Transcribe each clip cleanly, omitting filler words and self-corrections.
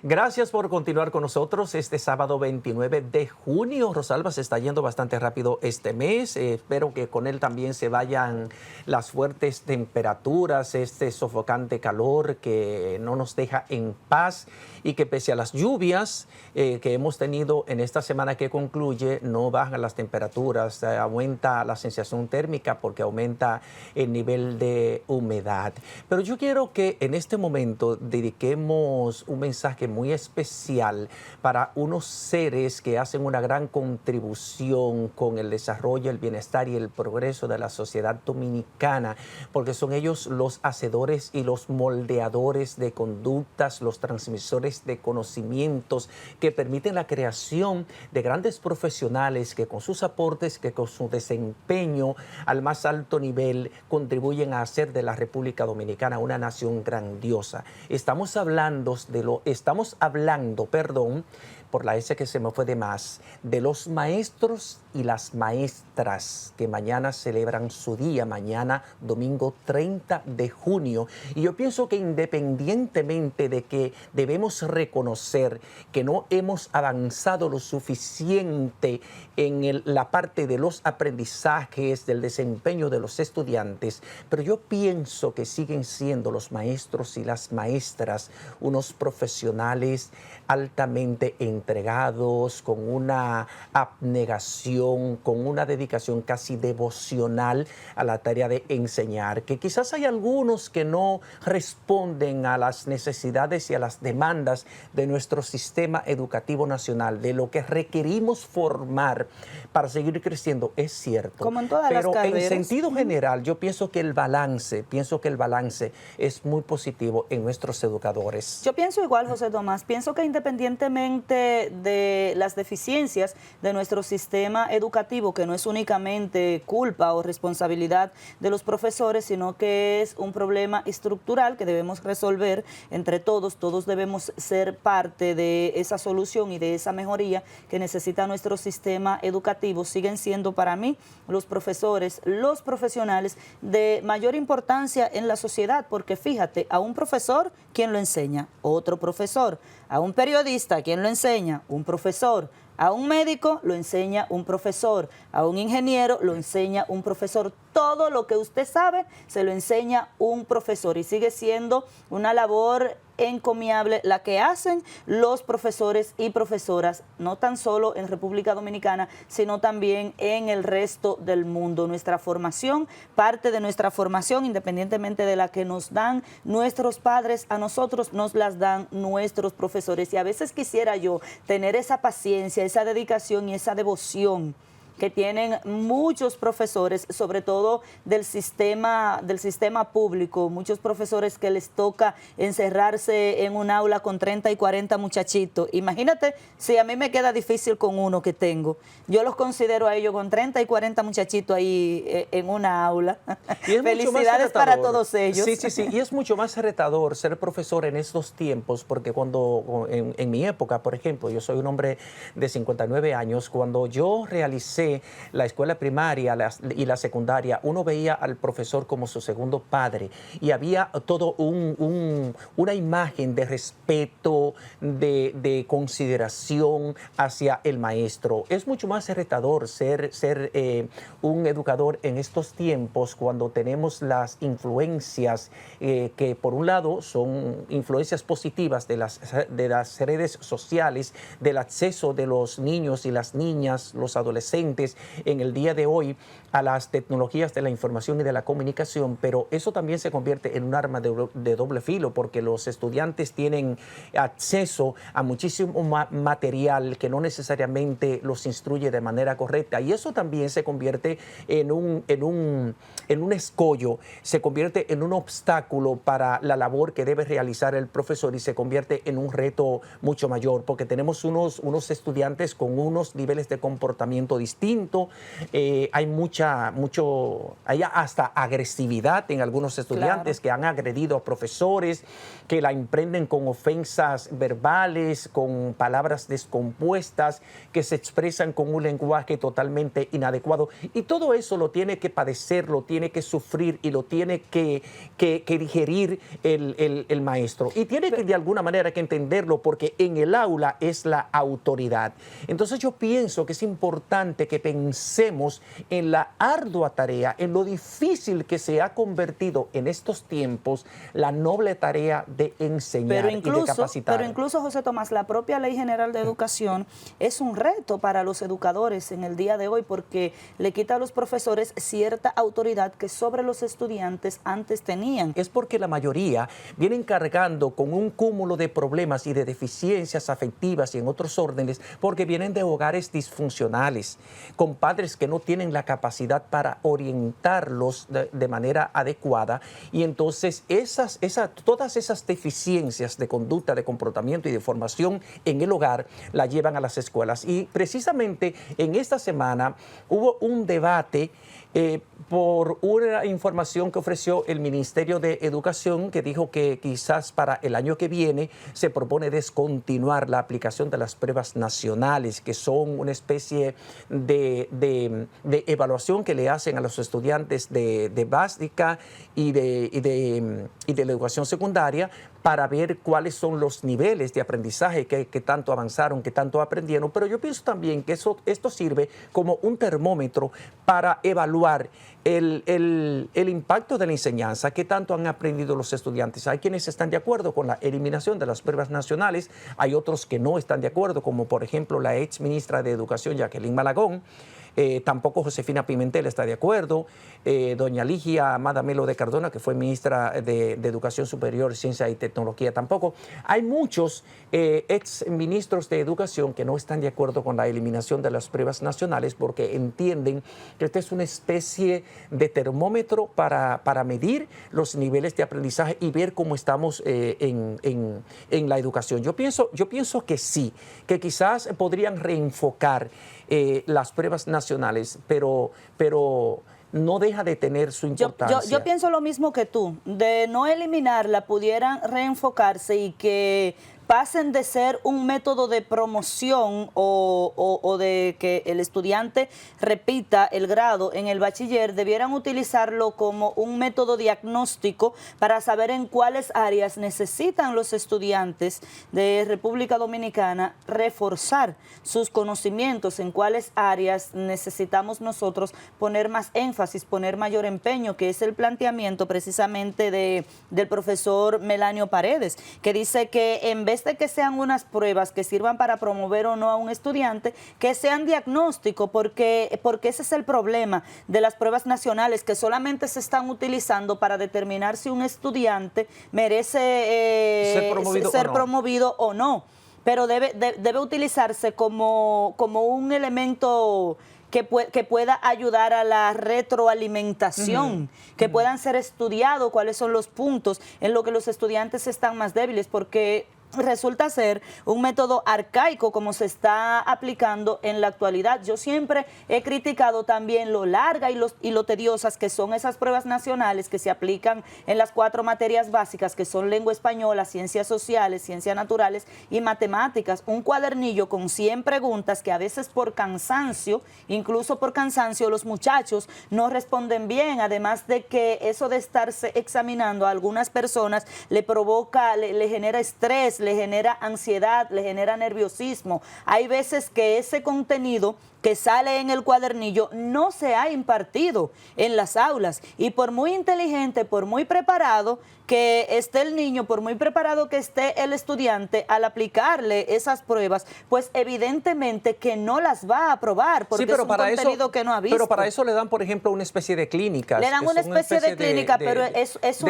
Gracias por continuar con nosotros este sábado 29 de junio. Rosalba, se está yendo bastante rápido este mes. Espero que con él también se vayan las fuertes temperaturas, este sofocante calor que no nos deja en paz y que pese a las lluvias que hemos tenido en esta semana que concluye, no bajan las temperaturas, aumenta la sensación térmica porque aumenta el nivel de humedad. Pero yo quiero que en este momento dediquemos un mensaje muy especial para unos seres que hacen una gran contribución con el desarrollo, el bienestar y el progreso de la sociedad dominicana, porque son ellos los hacedores y los moldeadores de conductas, los transmisores de conocimientos que permiten la creación de grandes profesionales que con sus aportes, que con su desempeño al más alto nivel contribuyen a hacer de la República Dominicana una nación grandiosa. Estamos hablando, por la S que se me fue de más, de los maestros y las maestras que mañana celebran su día, mañana domingo 30 de junio. Y yo pienso que independientemente de que debemos reconocer que no hemos avanzado lo suficiente en la parte de los aprendizajes, del desempeño de los estudiantes, pero yo pienso que siguen siendo los maestros y las maestras unos profesionales altamente entregados, con una abnegación, con una dedicación casi devocional a la tarea de enseñar, que quizás hay algunos que no responden a las necesidades y a las demandas de nuestro sistema educativo nacional, de lo que requerimos formar para seguir creciendo, es cierto. Como en todas las carreras. Pero en sentido general, yo pienso que el balance es muy positivo en nuestros educadores. Yo pienso igual, José Tomás, pienso que independientemente de las deficiencias de nuestro sistema educativo, que no es únicamente culpa o responsabilidad de los profesores, sino que es un problema estructural que debemos resolver entre todos debemos ser parte de esa solución y de esa mejoría que necesita nuestro sistema educativo. Siguen siendo para mí los profesores, los profesionales de mayor importancia en la sociedad, porque fíjate, a un profesor, ¿quién lo enseña? Otro profesor. A un periodista, ¿quién lo enseña? Un profesor. A un médico lo enseña un profesor, a un ingeniero lo enseña un profesor. Todo lo que usted sabe se lo enseña un profesor y sigue siendo una labor encomiable la que hacen los profesores y profesoras, no tan solo en República Dominicana, sino también en el resto del mundo. Nuestra formación, parte de nuestra formación, independientemente de la que nos dan nuestros padres, a nosotros nos las dan nuestros profesores. Y a veces quisiera yo tener esa paciencia, esa dedicación y esa devoción que tienen muchos profesores, sobre todo del sistema público, muchos profesores que les toca encerrarse en un aula con 30 y 40 muchachitos. Imagínate si a mí me queda difícil con uno que tengo. Yo los considero a ellos con 30 y 40 muchachitos ahí en una aula. Felicidades para todos ellos. Sí, y es mucho más retador ser profesor en estos tiempos, porque cuando, en mi época, por ejemplo, yo soy un hombre de 59 años, cuando yo realicé la escuela primaria y la secundaria, uno veía al profesor como su segundo padre y había todo una imagen de respeto, de consideración hacia el maestro. Es mucho más retador ser un educador en estos tiempos cuando tenemos las influencias que por un lado son influencias positivas de las redes sociales, del acceso de los niños y las niñas, los adolescentes en el día de hoy a las tecnologías de la información y de la comunicación, pero eso también se convierte en un arma de doble filo, porque los estudiantes tienen acceso a muchísimo material que no necesariamente los instruye de manera correcta, y eso también se convierte en un escollo, se convierte en un obstáculo para la labor que debe realizar el profesor y se convierte en un reto mucho mayor, porque tenemos unos estudiantes con unos niveles de comportamiento distintos distinto, hay hasta agresividad en algunos estudiantes que han agredido a profesores, que la emprenden con ofensas verbales, con palabras descompuestas, que se expresan con un lenguaje totalmente inadecuado. Y todo eso lo tiene que padecer, lo tiene que sufrir y lo tiene que digerir el maestro. Y tiene que de alguna manera que entenderlo, porque en el aula es la autoridad. Entonces yo pienso que es importante que pensemos en la ardua tarea, en lo difícil que se ha convertido en estos tiempos la noble tarea de enseñar y de capacitar. Pero incluso, José Tomás, la propia Ley General de Educación es un reto para los educadores en el día de hoy, porque le quita a los profesores cierta autoridad que sobre los estudiantes antes tenían. Es porque la mayoría vienen cargando con un cúmulo de problemas y de deficiencias afectivas y en otros órdenes, porque vienen de hogares disfuncionales, con padres que no tienen la capacidad para orientarlos de manera adecuada, y entonces todas esas deficiencias de conducta, de comportamiento y de formación en el hogar la llevan a las escuelas. Y precisamente en esta semana hubo un debate por una información que ofreció el Ministerio de Educación, que dijo que quizás para el año que viene se propone descontinuar la aplicación de las pruebas nacionales, que son una especie de evaluación que le hacen a los estudiantes de básica y de la educación secundaria, para ver cuáles son los niveles de aprendizaje que tanto avanzaron, que tanto aprendieron. Pero yo pienso también que esto sirve como un termómetro para evaluar el impacto de la enseñanza, qué tanto han aprendido los estudiantes. Hay quienes están de acuerdo con la eliminación de las pruebas nacionales, hay otros que no están de acuerdo, como por ejemplo la ex ministra de Educación, Jacqueline Malagón. Tampoco Josefina Pimentel está de acuerdo, doña Ligia Amada Melo de Cardona, que fue ministra de Educación Superior, Ciencia y Tecnología, tampoco. Hay muchos ex ministros de Educación que no están de acuerdo con la eliminación de las pruebas nacionales, porque entienden que esta es una especie de termómetro para medir los niveles de aprendizaje y ver cómo estamos en la educación. Yo pienso que sí, que quizás podrían reenfocar las pruebas nacionales, pero no deja de tener su importancia. Yo pienso lo mismo que tú. De no eliminarla, pudieran reenfocarse y que pasen de ser un método de promoción o de que el estudiante repita el grado en el bachiller, debieran utilizarlo como un método diagnóstico para saber en cuáles áreas necesitan los estudiantes de República Dominicana reforzar sus conocimientos, en cuáles áreas necesitamos nosotros poner más énfasis, poner mayor empeño, que es el planteamiento precisamente del profesor Melanio Paredes, que dice que en vez de que sean unas pruebas que sirvan para promover o no a un estudiante, que sean diagnóstico, porque ese es el problema de las pruebas nacionales, que solamente se están utilizando para determinar si un estudiante merece ser promovido o no. Pero debe utilizarse como un elemento que pueda ayudar a la retroalimentación, que puedan ser estudiados cuáles son los puntos en los que los estudiantes están más débiles, porque resulta ser un método arcaico como se está aplicando en la actualidad. Yo siempre he criticado también lo larga y lo tediosas que son esas pruebas nacionales que se aplican en las 4 materias básicas, que son lengua española, ciencias sociales, ciencias naturales y matemáticas. Un cuadernillo con 100 preguntas que a veces por cansancio, incluso por cansancio, los muchachos no responden bien, además de que eso de estarse examinando a algunas personas le provoca, le genera estrés, le genera ansiedad, le genera nerviosismo. Hay veces que ese contenido que sale en el cuadernillo no se ha impartido en las aulas, y por muy inteligente, por muy preparado que esté el niño, por muy preparado que esté el estudiante, al aplicarle esas pruebas, pues evidentemente que no las va a aprobar, porque es un contenido que no ha visto. Pero para eso le dan, por ejemplo, una especie de clínicas. Le dan una especie de clínica, pero es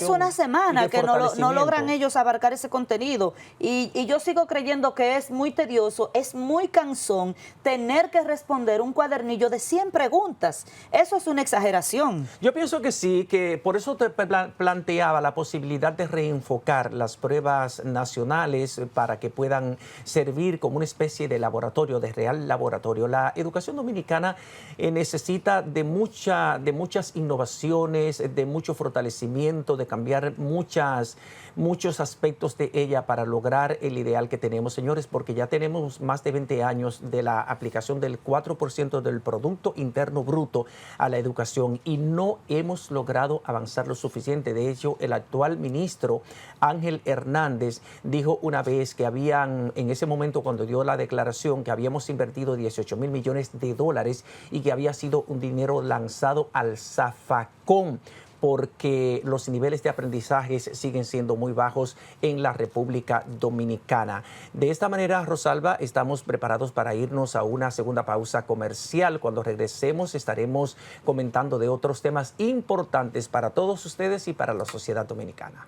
una semana que no logran ellos abarcar ese contenido. Y yo sigo creyendo que es muy tedioso, es muy cansón tener tener que responder un cuadernillo de 100 preguntas. Eso es una exageración. Yo pienso que sí, que por eso te planteaba la posibilidad de reenfocar las pruebas nacionales para que puedan servir como una especie de laboratorio, de real laboratorio. La educación dominicana necesita de muchas innovaciones, de mucho fortalecimiento, de cambiar muchos aspectos de ella para lograr el ideal que tenemos, señores, porque ya tenemos más de 20 años de la aplicación del 4% del Producto Interno Bruto a la educación y no hemos logrado avanzar lo suficiente. De hecho, el actual ministro Ángel Hernández dijo una vez que en ese momento cuando dio la declaración, que habíamos invertido 18,000 millones de dólares y que había sido un dinero lanzado al zafacón, porque los niveles de aprendizaje siguen siendo muy bajos en la República Dominicana. De esta manera, Rosalba, estamos preparados para irnos a una segunda pausa comercial. Cuando regresemos estaremos comentando de otros temas importantes para todos ustedes y para la sociedad dominicana.